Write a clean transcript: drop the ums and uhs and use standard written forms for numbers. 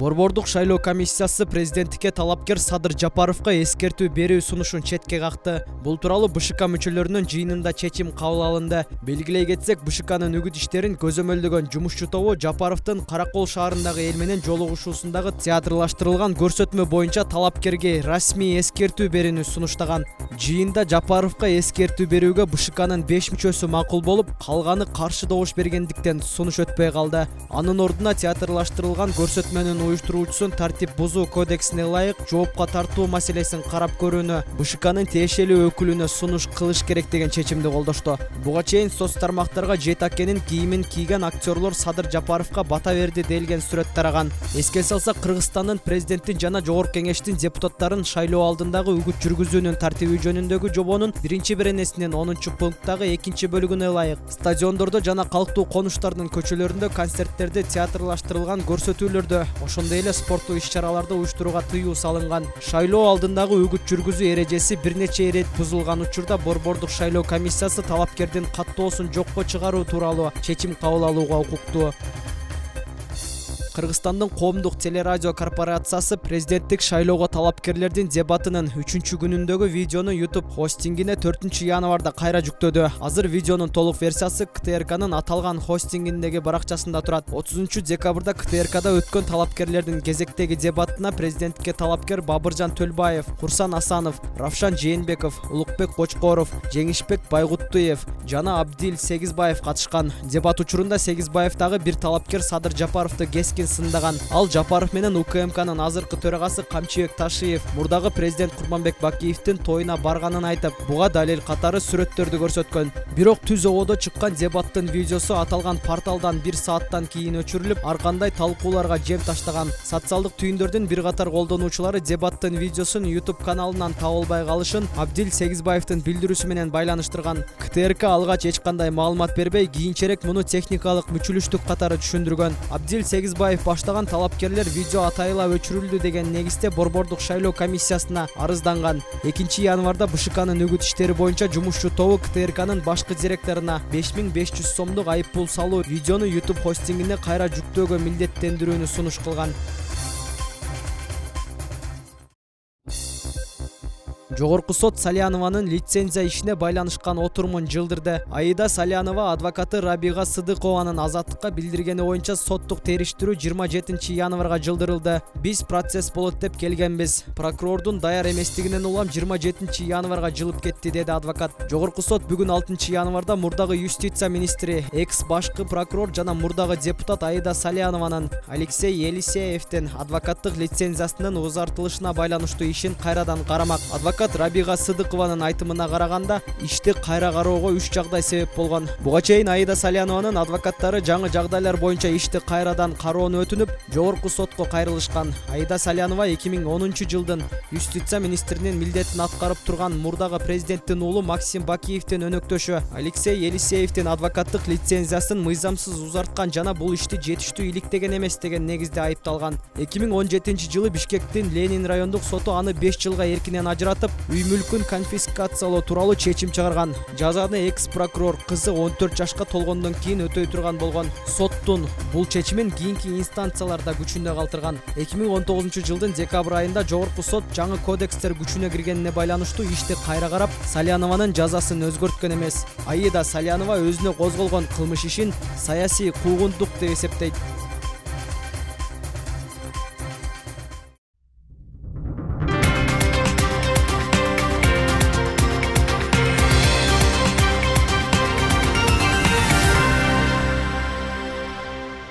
Борбордук шайлоо комиссиясы президенттикке талапкер Садыр Жапаровго эскертүү берүү сунушун четке какты. Бул тууралуу БШК мүчөлөрүнүн жыйынында чечим кабыл алынды. Белгилей кетсек, БШКнын үгүт иштерин көзөмөлдөгөн жумушчу тобу Жапаровдун Каракол шаарындагы эл менен жолугушуусундагы театрлаштырылган көрсөтмө боюнча талапкерге расмий эскертүү берүүнү сунуштаган. Жыйында Жапаровго эскертүү берүүгө БШКнын 5 мүчөсү макул болуп, калганы каршы добуш бергендиктен сунуш өтпөй калды. Анын ордуна театрлаштырылган көрсөтмөнүн уюштуруучусун тартип бузуу кодексине ылайык жоопко тартуу маселесин карап көрүүнү БШКнын тиешелүү өкүлүнө сунуш кылыш керек деген чечимди колдошту. Буга чейин соц тармактарга жетакенин кийимин кийген актерлор Садыр Жапаровго бата берди делген сүрөт тараган. Эске салсак, Кыргызстандын президенттин жана жогорку кеңештин депутаттарын шайлоо алдындагы үгүт жүргүзүүнүн тартиби жөнүндөгү жобонун 1-беренесинин 10-пункттагы 2-бөлүгүнө ылайык стадиондордо жана калктуу конуштардын көчөлөрүндө концерттерде театрлаштырылган көрсөтүүлөрдө, ошондой эле спорттук иш-чараларды уюштурууга тыюу салынган. Шайлоо алдындагы үгүт жүргүзүү эрежеси бир нече ирет бузулган учурда Борбордук шайлоо комиссиясы талапкердин каттоосун жокко чыгаруу тууралуу чечим кабыл алууга укуктуу. Кыргызстандын коомдук телерадио корпорациясы президенттик шайлоого талапкерлердин дебатынын 3-күнүндөгү видеону YouTube хостингине 4-январда кайра жүктөдү. Азыр видеонун толук версиясы КТРКнын аталган хостингиндеги баракчасында турат. 30-декабрда КТРКда өткөн талапкерлердин кезектеги дебатына президенттикке талапкер Бабыржан Төлбаев, Курсан Асанов, Равшан Жээнбеков, Улукбек Кочкоров, Жеңишбек Байгуттуев жана Абдил Сегизбаев катышкан. Дебат учурунда Сегизбаевдагы бир талапкер Садыр Жапаровду кескин сындаган. Ал Жапаров менен УКМКнын азыркы төрагасы Камчыбек Ташиев мурдагы президент Курманбек Бакиевдин тоюна барганын айтып, буга далил катары сүрөттөрдү көрсөткөн. Бирок түз ободо чыккан дебаттын видеосу аталган порталдан 1 сааттан кийин өчүрүлүп, ар кандай талкууларга жем таштаган. Социалдык түйүндөрдүн бир катар колдонуучулары дебаттын видеосун YouTube каналынан таба албай калышын Абдил Сегизбаевдин билдирүүсү менен байланыштырган. КТРК алгач эч кандай маалымат бербей, кийинчерээк муну техникалык мүчүлүштүк катары түшүндүргөн. Абдил Сегизбаев баштаган талапкерлер видео атайыла өчүрүлдү деген негизде Борбордук шайлоо комиссиясына арызданган. 2-январда БШКнын үгүт иштери боюнча жумушчу тобу КТРКнын башкы директоруна 5500 сомдук айыппул салуу, видеону YouTube хостингине кайра жүктөөгө милдеттендирүүнү сунуш кылган. Жогорку сот Салянованын лицензия ишине байланышкан отурумун жылдырды. Аида Салянова адвокаты Рабига Сыдыкованын азаттыкка билдиргени боюнча соттук териштирүү 27-январга жылдырылды. Биз процесс болот деп келгенбиз. Прокурордун даяр эместигинен улам 27-январга жылып кетти, деди адвокат. Жогорку сот бүгүн 6-январда мурдагы юстиция министри, экс башкы прокурор жана мурдагы депутат Аида Салянованын Алексей Елисеевдин адвокаттык лицензиясынын узартылышына байланыштуу ишин кайрадан карамак. Адвокат Рабига Сыдыкованын айтымына караганда, ишти кайра кароого 3 жагдай себеп болгон. Буга чейин Аида Салянованын адвокаттары жаңы жагдайлар боюнча ишти кайрадан кароону өтүнүп, жогорку сотко кайрылышкан. Аида Салянова 2010-жылдын юстиция министринин милдетин аткарып турган мурдагы президенттин уулу Максим Бакиевдин өнөктөшү Алексей Елисеевдин адвокаттык лицензиясын мыйзамсыз узарткан жана бул ишти жетиштүү иликтеген эмес деген негизде айыпталган. 2017-жылы Бишкектин Ленин райондук соту аны 5 жылга эркинен ажыратып, үй мүлкүн конфискациялоо тууралуу чечим чыгарган. Жазаны экс-прокурор кызы 14 жашка толгондон кийин өтөй турган болгон. Соттун бул чечимин кийинки инстанцияларда күчүндө калтырган. 2019-жылдын декабрь айында жогорку сот жаңы кодекстер күчүнө киргенине байланыштуу ишти кайра карап, Салянованын жазасын өзгөрткөн эмес. Аида Салянова өзүнө козголгон кылмыш ишин саясий куугунтук деп эсептейт.